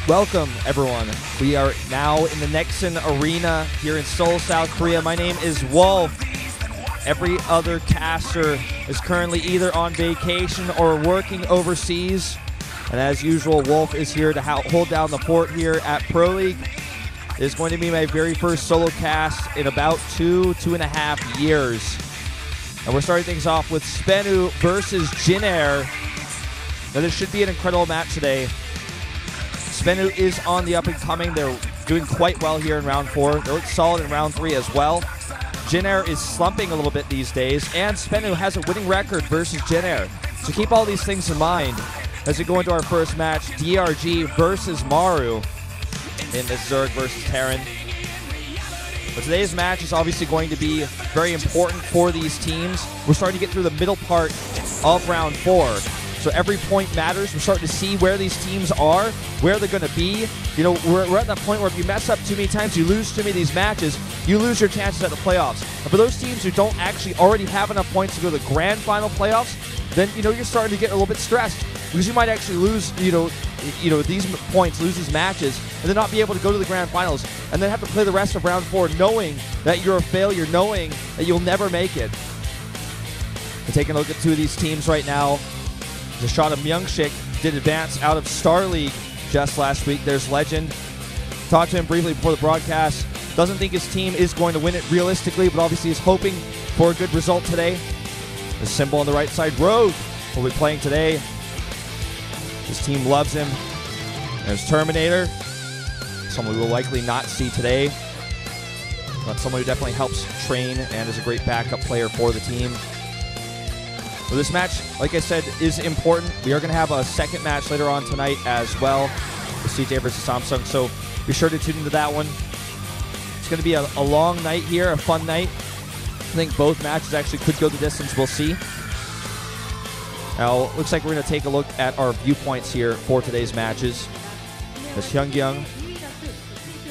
Welcome, everyone. We are now in the Nexon Arena here in Seoul, South Korea. My name is Wolf. Every other caster is currently either on vacation or working overseas. And as usual, Wolf is here to hold down the fort here at Pro League. It is going to be my very first solo cast in about two and a half years. And we're starting things off with SBENU versus JIN. Now, this should be an incredible match today. SBENU is on the up and coming. They're doing quite well here in round 4. They look solid in round 3 as well. JIN is slumping a little bit these days, and SBENU has a winning record versus JIN. So keep all these things in mind as we go into our first match, DongRaeGu versus Maru in this Zerg versus Terran. But today's match is obviously going to be very important for these teams. We're starting to get through the middle part of round 4. So every point matters. We're starting to see where these teams are, where they're going to be. You know, we're at that point where if you mess up too many times, you lose too many of these matches, you lose your chances at the playoffs. And for those teams who don't actually already have enough points to go to the grand final playoffs, then, you know, you're starting to get a little bit stressed because you might actually lose, you know, these points, lose these matches, and then not be able to go to the grand finals, and then have to play the rest of round 4 knowing that you're a failure, knowing that you'll never make it. We're taking a look at two of these teams right now. Jashada Myungshik did advance out of Star League just last week. There's Legend. Talked to him briefly before the broadcast. Doesn't think his team is going to win it realistically, but obviously is hoping for a good result today. The symbol on the right side, Rogue, will be playing today. His team loves him. There's Terminator, someone we will likely not see today, but someone who definitely helps train and is a great backup player for the team. So this match, like I said, is important. We are going to have a second match later on tonight as well, with CJ versus Samsung, so be sure to tune into that one. It's going to be a long night here, a fun night. I think both matches actually could go the distance. We'll see. Now, looks like we're going to take a look at our viewpoints here for today's matches. There's Hyung-Gyung,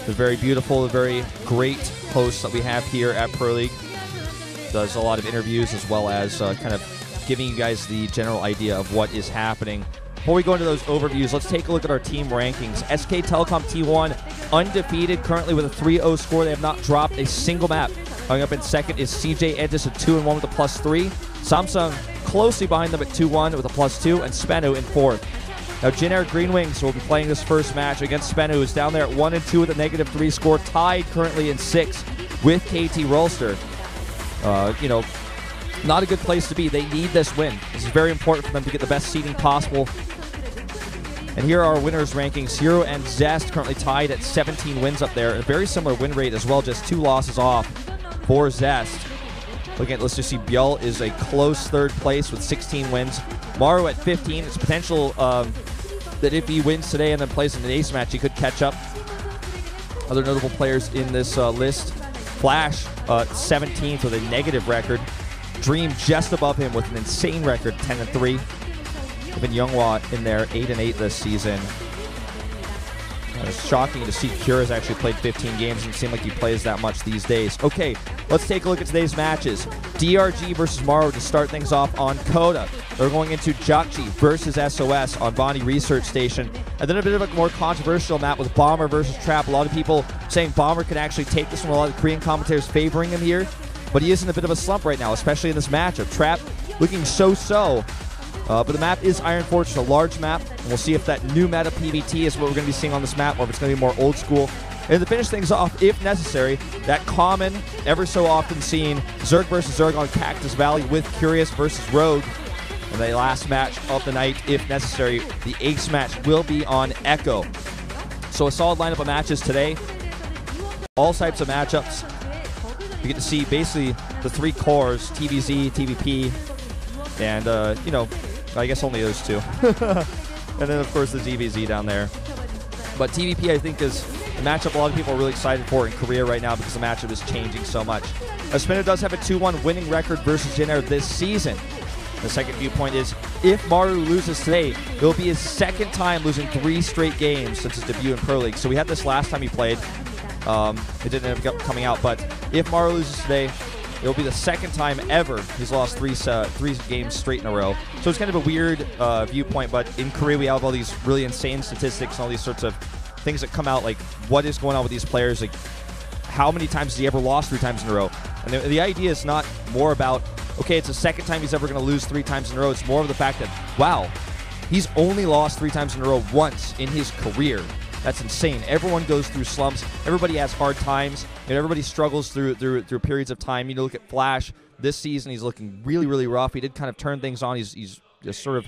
the very beautiful, the very great host that we have here at Pro League. Does a lot of interviews as well as kind of giving you guys the general idea of what is happening. Before we go into those overviews, let's take a look at our team rankings. SK Telecom T1, undefeated, currently with a 3-0 score. They have not dropped a single map. Coming up in second is CJ Edges at 2-1 with a +3. Samsung closely behind them at 2-1 with a +2, and SBENU in 4th. Now, JIN Green Wings will be playing this first match against SBENU, who's down there at 1-2 with a -3 score, tied currently in 6th with KT Rolster. You know, not a good place to be. They need this win. This is very important for them to get the best seeding possible. And here are our winners' rankings. Hero and Zest currently tied at 17 wins up there. A very similar win rate as well, just 2 losses off for Zest. Looking at, let's just see, Bjell is a close 3rd place with 16 wins. Maru at 15. It's potential that if he wins today and then plays in an ace match, he could catch up. Other notable players in this list. Flash, 17th with a negative record. Dream just above him with an insane record, 10-3. Even Younghwa in there, 8-8 this season. It's shocking to see Cure has actually played 15 games. Doesn't seem like he plays that much these days. Okay, let's take a look at today's matches. DongRaeGu versus Maru to start things off on Coda. They're going into Jakji versus SOS on Bonnie Research Station. And then a bit of a more controversial map with Bomber versus Trap. A lot of people saying Bomber could actually take this one. A lot of Korean commentators favoring him here. But he is in a bit of a slump right now, especially in this matchup. Trap looking so-so. But the map is Iron Fortress, a large map, and we'll see if that new meta PvT is what we're going to be seeing on this map, or if it's going to be more old school. And to finish things off, if necessary, that common, ever so often seen Zerg versus Zerg on Cactus Valley with Curious versus Rogue. And the last match of the night, if necessary, the ace match will be on Echo. So a solid lineup of matches today. All types of matchups. We get to see basically the 3 cores, TVZ, TVP, and, you know, I guess only those 2. And then, of course, the ZVZ down there. But TVP, I think, is a matchup a lot of people are really excited for in Korea right now because the matchup is changing so much. SBENU does have a 2-1 winning record versus JIN this season. The second viewpoint is, if Maru loses today, it will be his 2nd time losing 3 straight games since his debut in Pro League. So we had this last time he played. It didn't end up coming out, but if Maru loses today, it'll be the 2nd time ever he's lost 3 games straight in a row. So it's kind of a weird viewpoint, but in Korea we have all these really insane statistics and all these sorts of things that come out, like what is going on with these players, like how many times has he ever lost 3 times in a row? And the idea is not more about, okay, it's the second time he's ever going to lose 3 times in a row. It's more of the fact that, wow, he's only lost 3 times in a row once in his career. That's insane. Everyone goes through slumps. Everybody has hard times. And everybody struggles through periods of time. You know, look at Flash. This season, he's looking really, really rough. He did kind of turn things on. He's just sort of,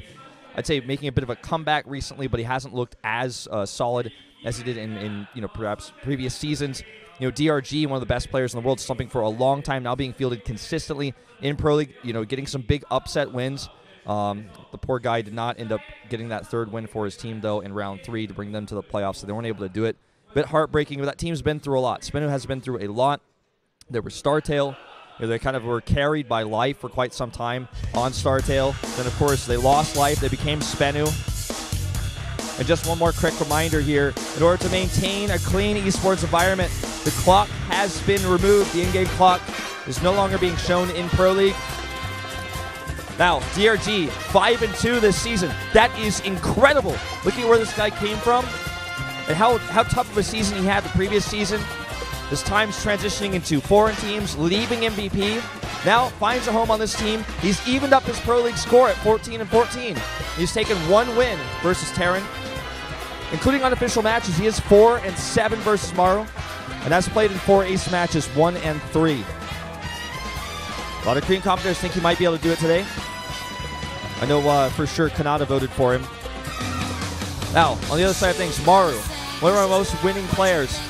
I'd say, making a bit of a comeback recently, but he hasn't looked as solid as he did in perhaps previous seasons. You know, DRG, one of the best players in the world, slumping for a long time, now being fielded consistently in Pro League, getting some big upset wins. The poor guy did not end up getting that 3rd win for his team, though, in round 3 to bring them to the playoffs, so they weren't able to do it. A bit heartbreaking, but that team's been through a lot. SBENU has been through a lot. There was Startail. They kind of were carried by life for quite some time on Startail. Then, of course, they lost life. They became SBENU. And just one more quick reminder here. In order to maintain a clean esports environment, the clock has been removed. The in-game clock is no longer being shown in Pro League. Now, DRG, 5-2 this season. That is incredible. Look at where this guy came from and how tough of a season he had the previous season. This time's transitioning into foreign teams, leaving MVP. Now finds a home on this team. He's evened up his Pro League score at 14-14. He's taken 1 win versus Terran. Including unofficial matches, he is 4-7 versus Maru. And that's played in 4 ace matches, 1-3. A lot of Korean commentators think he might be able to do it today. I know for sure Coda voted for him. Now, on the other side of things, Maru, one of our most winning players.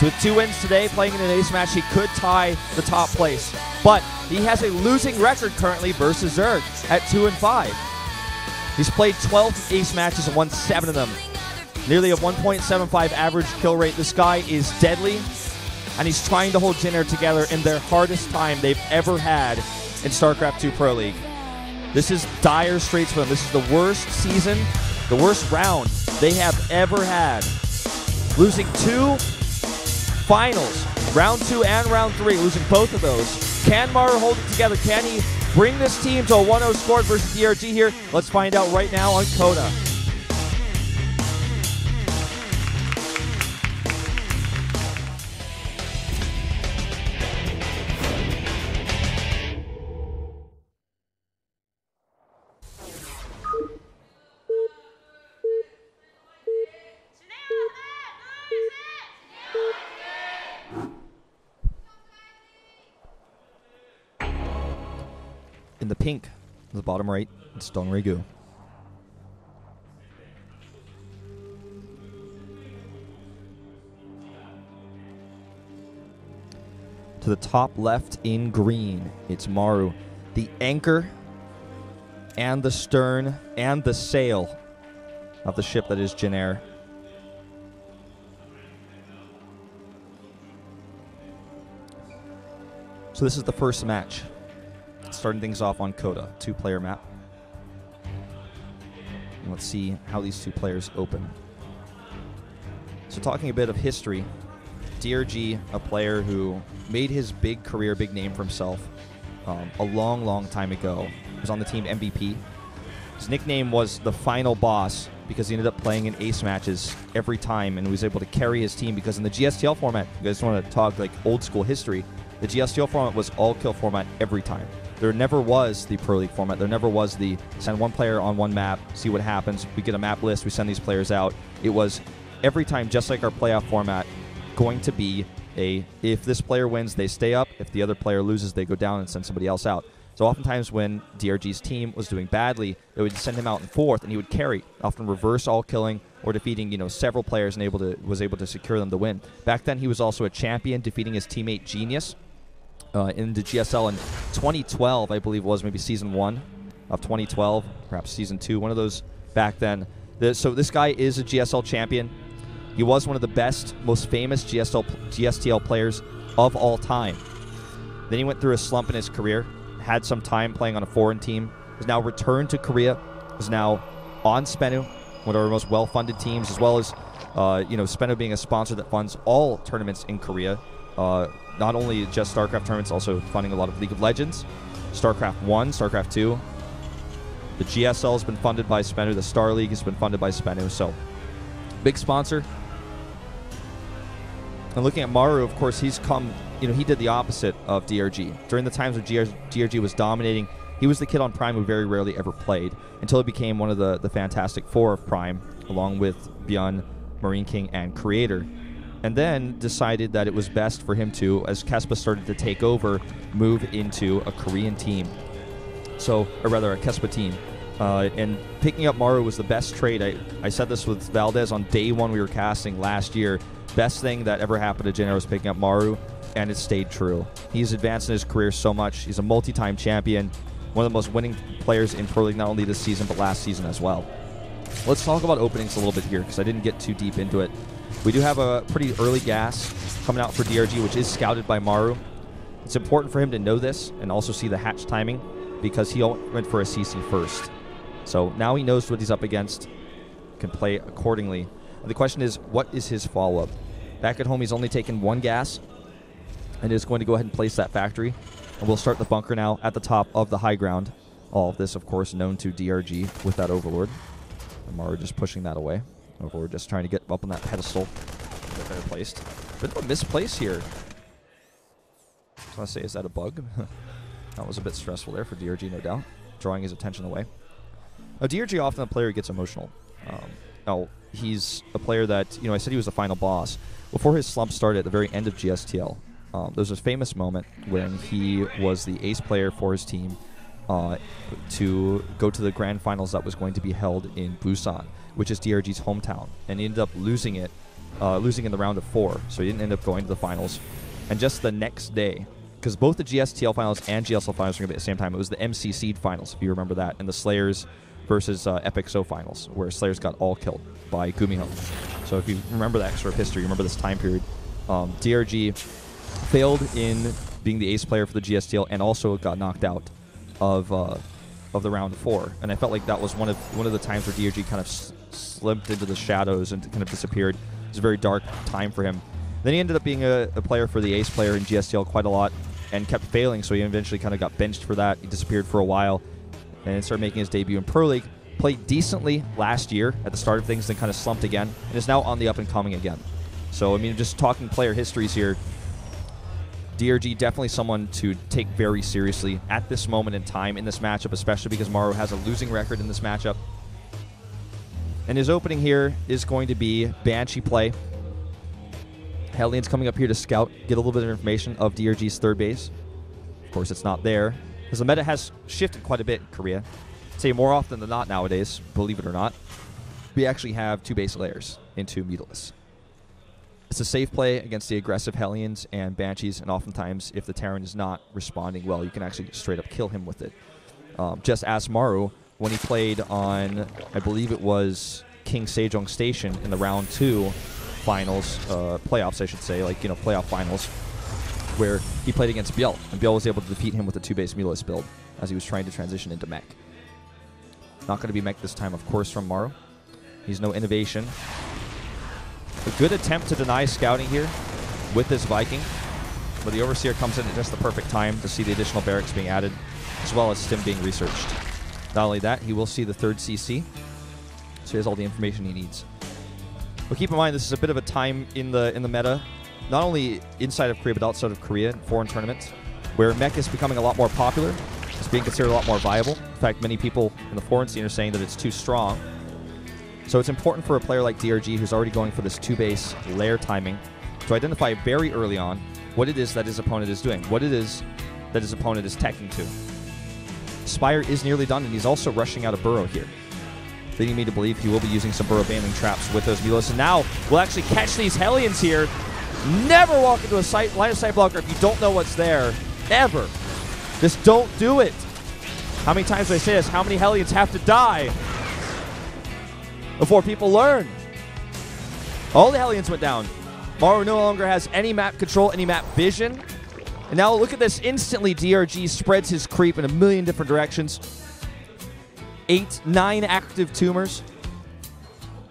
With 2 wins today, playing in an ace match, he could tie the top place. But he has a losing record currently versus Zerg at 2-5. He's played 12 ace matches and won 7 of them. Nearly a 1.75 average kill rate. This guy is deadly, and he's trying to hold JIN together in their hardest time they've ever had in Starcraft 2 Pro League. This is dire straits for them. This is the worst season, the worst round they have ever had. Losing 2 finals, round 2 and round 3, losing both of those. Can Maru hold it together? Can he bring this team to a 1-0 score versus DRG here? Let's find out right now on Coda. In the pink, the bottom right, it's DongRaeGu. To the top left in green, it's Maru. The anchor and the stern and the sail of the ship that is JIN. So this is the first match. Starting things off on Coda, 2-player map. And let's see how these 2 players open. So talking a bit of history, DRG, a player who made his big career, big name for himself a long, long time ago. He was on the team MVP. His nickname was the Final Boss because he ended up playing in ace matches every time and was able to carry his team because in the GSTL format, you guys want to talk like old school history, the GSTL format was all-kill format every time. There never was the Pro League format. There never was the send 1 player on 1 map, see what happens. We get a map list, we send these players out. It was every time, just like our playoff format, going to be a, if this player wins, they stay up. If the other player loses, they go down and send somebody else out. So oftentimes when DRG's team was doing badly, they would send him out in 4th, and he would carry, often reverse all killing or defeating several players and was able to secure them the win. Back then, he was also a champion, defeating his teammate Genius. In the GSL in 2012, I believe it was, maybe Season 1 of 2012, perhaps Season 2, one of those back then. So this guy is a GSL champion. He was one of the best, most famous GSTL players of all time. Then he went through a slump in his career, had some time playing on a foreign team, has now returned to Korea, is now on SBENU, one of our most well-funded teams, as well as SBENU being a sponsor that funds all tournaments in Korea. Not only just StarCraft tournaments, also funding a lot of League of Legends, StarCraft 1, StarCraft 2. The GSL has been funded by SBENU. The Star League has been funded by SBENU. So, big sponsor. And looking at Maru, of course, he's come, you know, he did the opposite of DRG. During the times when DRG was dominating, he was the kid on Prime who very rarely ever played until he became one of the Fantastic Four of Prime, along with Bjorn, Marine King, and Creator. And then decided that it was best for him to, as Kespa started to take over, move into a Korean team. So, or rather, a Kespa team. And picking up Maru was the best trade. I said this with Valdez on day one we were casting last year. Best thing that ever happened to Jin was picking up Maru, and it stayed true. He's advanced in his career so much. He's a multi-time champion, one of the most winning players in Pro League, not only this season, but last season as well. Let's talk about openings a little bit here, because I didn't get too deep into it. We do have a pretty early gas coming out for DRG, which is scouted by Maru. It's important for him to know this and also see the hatch timing, because he went for a CC first. So now he knows what he's up against, can play accordingly. And the question is, what is his follow-up? Back at home, he's only taken one gas and is going to go ahead and place that factory. And we'll start the bunker now at the top of the high ground. All of this, of course, known to DRG with that Overlord. And Maru just pushing that away. Overlord just trying to get up on that pedestal. Get better placed. Bit of a misplace here. I was going to say, is that a bug? That was a bit stressful there for DRG, no doubt. Drawing his attention away. Now, DRG often a player who gets emotional. Now, he's a player that, you know, I said he was the final boss. Before his slump started at the very end of GSTL, there was a famous moment when he was the ace player for his team to go to the grand finals that was going to be held in Busan, which is DRG's hometown. And he ended up losing it, losing in the round of 4, so he didn't end up going to the finals. And just the next day, because both the GSTL finals and GSL finals were going to be at the same time, it was the MC Seed finals, if you remember that, and the Slayers versus Epic So finals, where Slayers got all killed by Gumiho. So if you remember that sort of history, remember this time period, DRG failed in being the ace player for the GSTL and also got knocked out of the round of 4. And I felt like that was one of the times where DRG kind of slipped into the shadows and kind of disappeared. It was a very dark time for him. Then he ended up being a player for the ace player in GSTL quite a lot and kept failing, so he eventually kind of got benched for that. He disappeared for a while and started making his debut in Pro League. Played decently last year at the start of things, then kind of slumped again, and is now on the up and coming again. So, I mean, just talking player histories here, DRG definitely someone to take very seriously at this moment in time in this matchup, especially because Maru has a losing record in this matchup. And his opening here is going to be Banshee play. Hellions coming up here to scout, get a little bit of information of DRG's third base. Of course, it's not there, because the meta has shifted quite a bit in Korea. I'd say more often than not nowadays, believe it or not, we actually have 2 base layers into Mutalisk. It's a safe play against the aggressive Hellions and Banshees, and oftentimes, if the Terran is not responding well, you can actually straight up kill him with it. Just ask Maru when he played on, I believe it was King Sejong Station in the round 2 finals, playoffs I should say, like, you know, playoff finals, where he played against Biel, and Biel was able to defeat him with a 2-base Mutalisk build as he was trying to transition into mech. Not going to be mech this time, of course, from Maru. He's no innovation. A good attempt to deny scouting here with this Viking, but the Overseer comes in at just the perfect time to see the additional barracks being added, as well as Stim being researched. Not only that, he will see the 3rd CC, so he has all the information he needs. But keep in mind, this is a bit of a time in the meta, not only inside of Korea, but outside of Korea, in foreign tournaments, where mech is becoming a lot more popular. It's being considered a lot more viable. In fact, many people in the foreign scene are saying that it's too strong. So it's important for a player like DRG, who's already going for this 2-base layer timing, to identify very early on what it is that his opponent is doing, what it is that his opponent is teching to. Spire is nearly done, and he's also rushing out a burrow here, leading me to believe he will be using some burrow banding traps with those Mutalisks. And now we'll actually catch these Hellions here. Never walk into a line of sight blocker if you don't know what's there. Ever. Just don't do it. How many times do I say this? How many Hellions have to die before people learn? All the Hellions went down. Maru no longer has any map control, any map vision. And now look at this. Instantly, DRG spreads his creep in a million different directions. 8, 9 active tumors.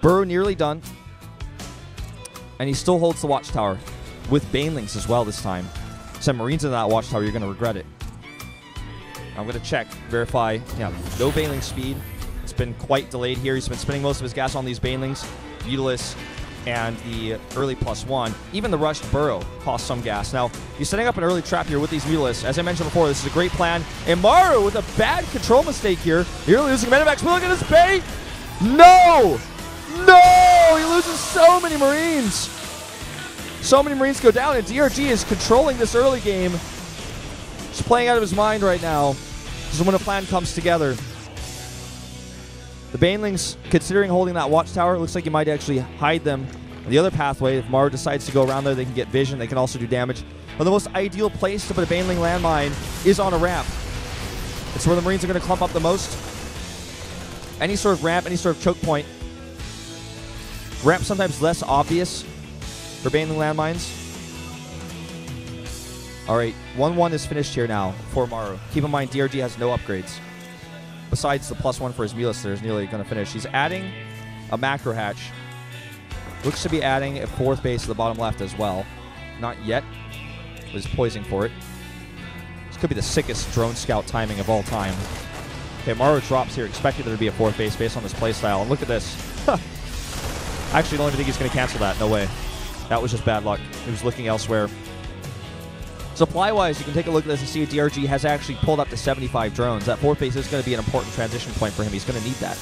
Burrow nearly done. And he still holds the watchtower with Banelings as well this time. Send Marines into that watchtower, you're going to regret it. I'm going to check, verify. Yeah, no Baneling speed. It's been quite delayed here. He's been spending most of his gas on these Banelings. Mutalisk and the early +1. Even the rushed burrow costs some gas. Now, you're setting up an early trap here with these Mulists. As I mentioned before, this is a great plan. And Maru with a bad control mistake here. Nearly losing Medivacs. Look at this bait! No! No! He loses so many Marines. So many Marines go down, and DRG is controlling this early game. Just playing out of his mind right now. This is when a plan comes together. The Banelings, considering holding that watchtower, it looks like you might actually hide them in the other pathway. If Maru decides to go around there, they can get vision. They can also do damage. But the most ideal place to put a Baneling landmine is on a ramp. It's where the Marines are going to clump up the most. Any sort of ramp, any sort of choke point. Ramp sometimes less obvious for Baneling landmines. All right, 1-1 is finished here now for Maru. Keep in mind, DRG has no upgrades. Besides the +1 for his Mulus, there's nearly going to finish. He's adding a macro hatch. Looks to be adding a 4th base to the bottom left as well. Not yet. Was poising for it. This could be the sickest drone scout timing of all time. Okay, Maru drops here. Expected there to be a 4th base based on this playstyle. And look at this. I actually don't even think he's going to cancel that. No way. That was just bad luck. He was looking elsewhere. Supply-wise, you can take a look at this and see DRG has actually pulled up to 75 drones. That 4th base is going to be an important transition point for him. He's going to need that.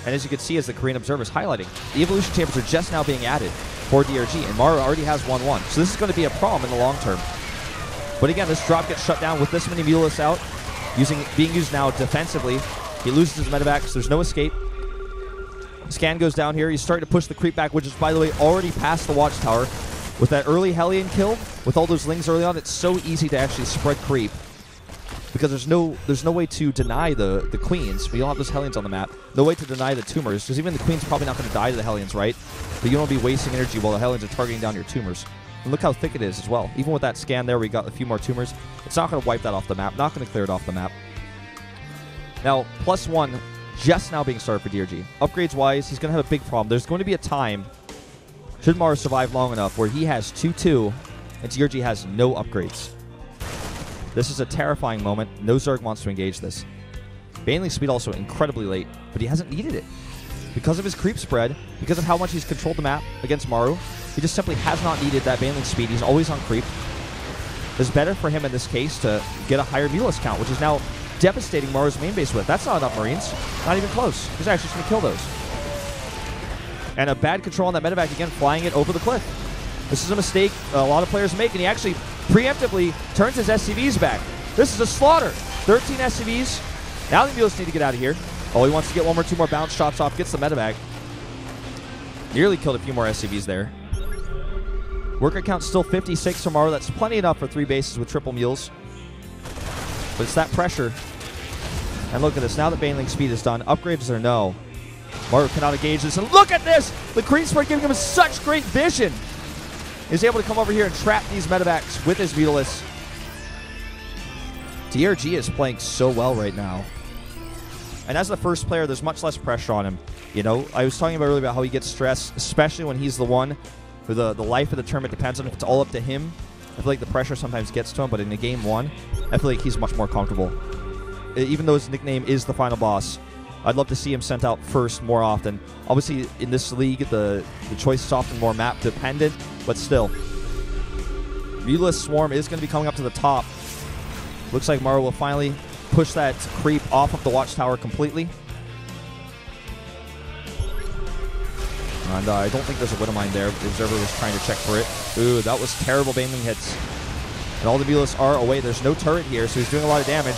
And as you can see, as the Korean observer is highlighting, the evolution chambers are just now being added for DRG, and Maru already has 1-1. So this is going to be a problem in the long term. But again, this drop gets shut down with this many Mulists out, being used now defensively. He loses his medevacs. There's no escape. Scan goes down here. He's starting to push the creep back, which is, by the way, already past the watchtower. With that early Hellion kill, with all those Lings early on, it's so easy to actually spread creep. Because there's no way to deny the Queens. We don't have those Hellions on the map. No way to deny the Tumors, because even the Queen's probably not going to die to the Hellions, right? But you don't want to be wasting energy while the Hellions are targeting down your Tumors. And look how thick it is as well. Even with that scan there, we got a few more Tumors. It's not going to wipe that off the map. Not going to clear it off the map. Now, +1 just now being started for DRG. Upgrades-wise, he's going to have a big problem. There's going to be a time, should Maru survive long enough, where he has 2-2 and DRG has no upgrades. This is a terrifying moment. No Zerg wants to engage this. Baneling speed also incredibly late, but he hasn't needed it. Because of his creep spread, because of how much he's controlled the map against Maru, he just simply has not needed that Baneling speed. He's always on creep. It's better for him in this case to get a higher Mulus count, which is now devastating Maru's main base with. That's not enough Marines. Not even close. He's actually just going to kill those. And a bad control on that medevac again, flying it over the cliff. This is a mistake a lot of players make, and he actually preemptively turns his SCVs back. This is a slaughter. 13 SCVs. Now the Mulists need to get out of here. Oh, he wants to get 1 or 2 more bounce shots off, gets the medevac. Nearly killed a few more SCVs there. Worker count still 56 for Maru. That's plenty enough for 3 bases with triple mules. But it's that pressure. And look at this. Now that Baneling speed is done, upgrades or no, Maru cannot engage this. And look at this! The creep spread giving him such great vision. He's able to come over here and trap these medevacs with his Mutalis. DRG is playing so well right now. And as the first player, there's much less pressure on him. You know, I was talking about earlier about how he gets stressed, especially when he's the one who the life of the tournament depends on. If it's all up to him, I feel like the pressure sometimes gets to him. But in a game 1, I feel like he's much more comfortable. Even though his nickname is the final boss, I'd love to see him sent out first more often. Obviously, in this league, the choice is often more map dependent, but still. Mutalis Swarm is going to be coming up to the top. Looks like Maru will finally push that creep off of the watchtower completely. And I don't think there's a Widowmine there. The observer was trying to check for it. Ooh, that was terrible Baneling hits. And all the Mutalis are away. There's no turret here, so he's doing a lot of damage.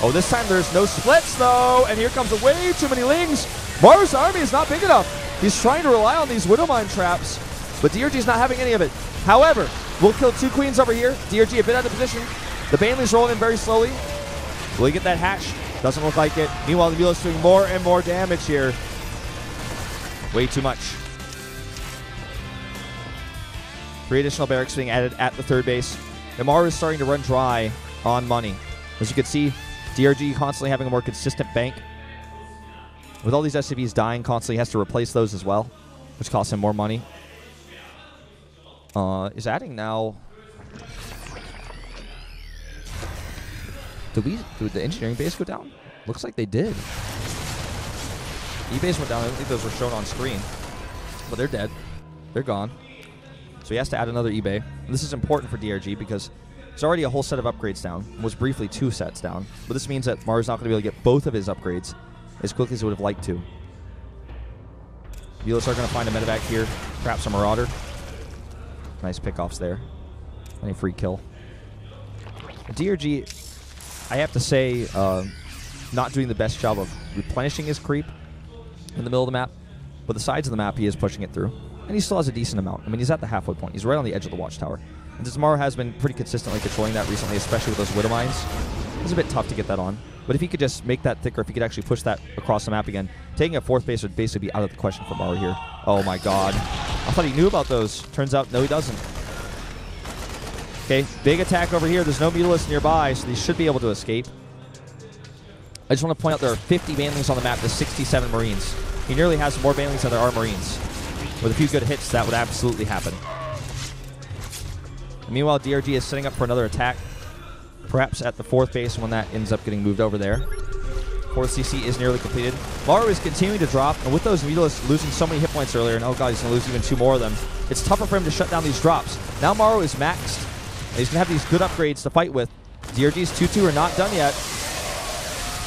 Oh, this time there's no splits, though. And here comes way too many Lings. Maru's army is not big enough. He's trying to rely on these Widowmine traps, but DRG's not having any of it. However, we'll kill 2 queens over here. DRG a bit out of position. The Baneling's rolling in very slowly. Will he get that hatch? Doesn't look like it. Meanwhile, the Mutalis doing more and more damage here. Way too much. 3 additional barracks being added at the 3rd base. And Maru is starting to run dry on money. As you can see, DRG constantly having a more consistent bank. With all these SCVs dying constantly, he has to replace those as well, which costs him more money. Is adding now... Did the engineering base go down? Looks like they did. E-base went down. I don't think those were shown on screen. But they're dead. They're gone. So he has to add another eBay. And this is important for DRG because there's already a whole set of upgrades down. Was briefly 2 sets down. But this means that Maru's not going to be able to get both of his upgrades as quickly as he would have liked to. Vilas are going to find a medevac here. Perhaps a Marauder. Nice pickoffs there. And a free kill. DRG, I have to say, not doing the best job of replenishing his creep in the middle of the map. But the sides of the map, he is pushing it through. And he still has a decent amount. I mean, he's at the halfway point. He's right on the edge of the watchtower. And since Maru has been pretty consistently controlling that recently, especially with those Widow Mines, it's a bit tough to get that on. But if he could just make that thicker, if he could actually push that across the map again, taking a 4th base would basically be out of the question for Maru here. Oh my god. I thought he knew about those. Turns out, no, he doesn't. Okay, big attack over here. There's no Mutalisk nearby, so they should be able to escape. I just want to point out there are 50 banelings on the map to 67 Marines. He nearly has more banelings than there are Marines. With a few good hits, that would absolutely happen. And meanwhile, DRG is setting up for another attack. Perhaps at the 4th base when that ends up getting moved over there. 4th CC is nearly completed. Maru is continuing to drop, and with those Mutalisks losing so many hit points earlier, and oh god, he's going to lose even 2 more of them, it's tougher for him to shut down these drops. Now Maru is maxed, and he's going to have these good upgrades to fight with. DRG's 2-2 are not done yet.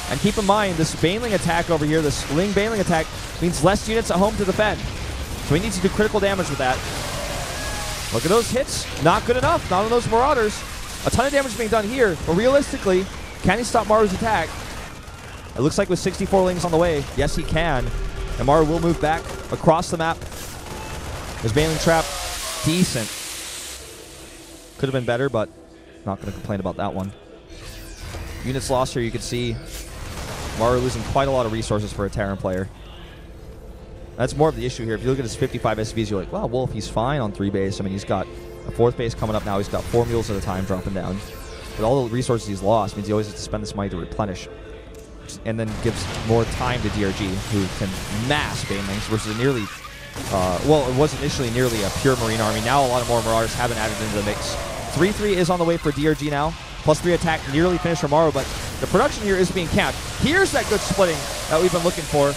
And keep in mind, this Baneling attack over here, this Ling Baneling attack, means less units at home to defend. So he needs to do critical damage with that. Look at those hits. Not good enough. Not on those Marauders. A ton of damage being done here, but realistically, can he stop Maru's attack? It looks like with 64 Lings on the way, yes he can. And Maru will move back across the map. His Baneling trap, decent. Could have been better, but not going to complain about that one. Units lost here, you can see Maru losing quite a lot of resources for a Terran player. That's more of the issue here. If you look at his 55 SVs, you're like, wow, Wolf, he's fine on 3 base. I mean, he's got a 4th base coming up now. He's got 4 mules at a time dropping down. But all the resources he's lost means he always has to spend this money to replenish. And then gives more time to DRG, who can mass Banelings versus a nearly, well, it was initially nearly a pure Marine army. Now a lot of more Marauders have been added into the mix. 3-3 is on the way for DRG now. +3 attack nearly finished for Maru, but the production here is being capped. Here's that good splitting that we've been looking for.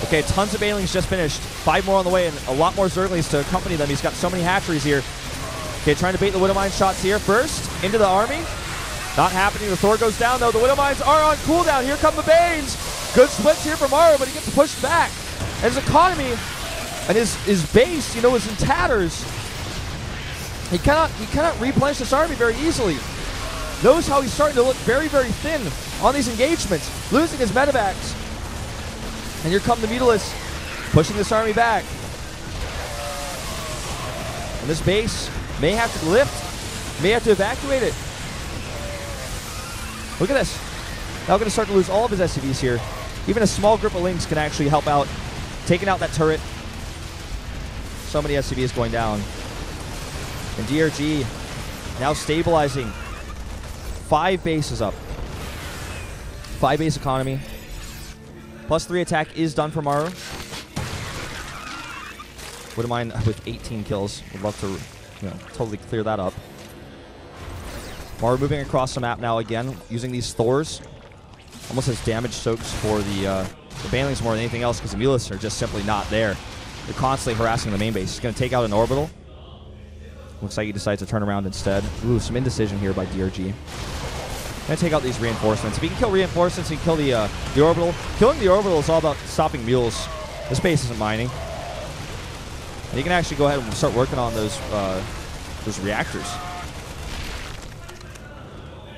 Okay, tons of Banelings just finished. 5 more on the way, and a lot more Zerglings to accompany them. He's got so many hatcheries here. Okay, trying to bait the Widow Mine shots here. First, into the army. Not happening. The Thor goes down, though. The Widow Mines are on cooldown. Here come the Banes. Good splits here for Maru, but he gets pushed back. And his economy and his base, you know, is in tatters. He cannot replenish this army very easily. Notice how he's starting to look very, very thin on these engagements. Losing his medevacs. And here come the Mutalisks, pushing this army back. And this base may have to lift, may have to evacuate it. Look at this. Now going to start to lose all of his SCVs here. Even a small group of Lings can actually help out, taking out that turret. So many SCVs going down. And DRG now stabilizing. 5 bases up. 5 base economy. +3 attack is done for Maru. Wouldn't mind with 18 kills. Would love to, you know, totally clear that up. Maru moving across the map now again, using these Thors. Almost has damage soaks for the Banelings more than anything else because the Mutalisks are just simply not there. They're constantly harassing the main base. He's going to take out an orbital. Looks like he decides to turn around instead. Ooh, some indecision here by DRG. Gonna take out these reinforcements. If he can kill reinforcements, he can kill the orbital. Killing the orbital is all about stopping mules. This base isn't mining. And he can actually go ahead and start working on those reactors.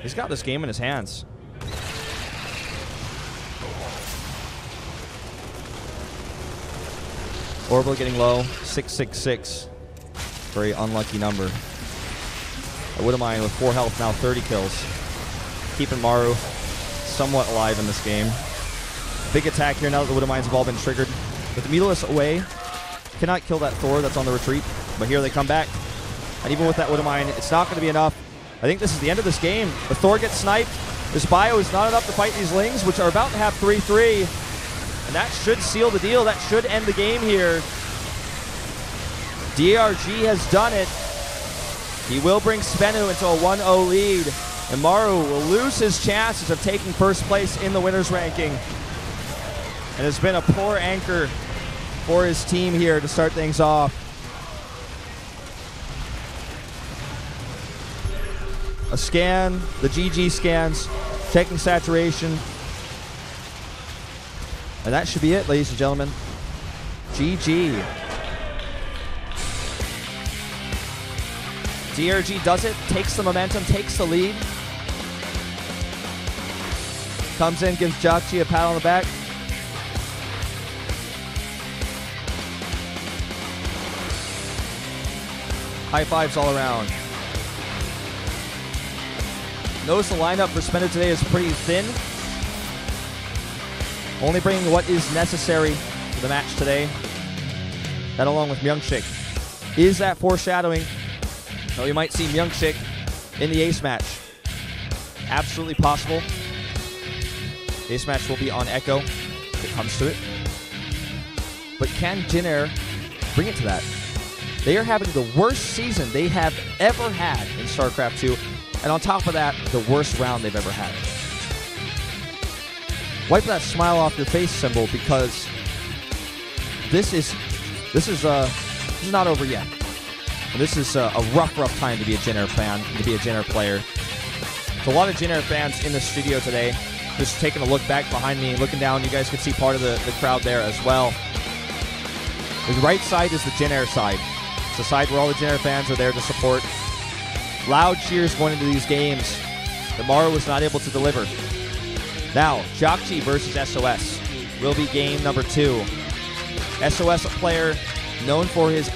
He's got this game in his hands. Orbital getting low. 666. Very unlucky number. I wouldn't mind with 4 health, now 30 kills. Keeping Maru somewhat alive in this game. Big attack here now that the Widow Mines have all been triggered. With the Mutalisks away, cannot kill that Thor that's on the retreat. But here they come back. And even with that Widow Mine, it's not going to be enough. I think this is the end of this game. The Thor gets sniped. This bio is not enough to fight these Lings, which are about to have 3-3. And that should seal the deal. That should end the game here. DRG has done it. He will bring SBENU into a 1-0 lead. And Maru will lose his chances of taking first place in the winners ranking. And it's been a poor anchor for his team here to start things off. A scan, the GG scans, checking saturation. And that should be it, ladies and gentlemen. GG. DongRaeGu does it, takes the momentum, takes the lead. Comes in, gives JIN a pat on the back. High fives all around. Notice the lineup for SBENU today is pretty thin. Only bringing what is necessary for the match today. That along with Myungshik. Is that foreshadowing? So we might see Myungshik in the ace match. Absolutely possible. Ace match will be on Echo if it comes to it. But can JIN bring it to that? They are having the worst season they have ever had in StarCraft 2. And on top of that, the worst round they've ever had. Wipe that smile off your face symbol, because this is not over yet. And this is a rough time to be a JIN fan, to be a JIN player. So a lot of JIN fans in the studio today. Just taking a look back behind me, looking down, you guys can see part of the crowd there as well. The right side is the JIN side. It's the side where all the JIN fans are there to support. Loud cheers going into these games that Maru was not able to deliver. Now, JIN versus SOS will be game number 2. SOS, a player known for his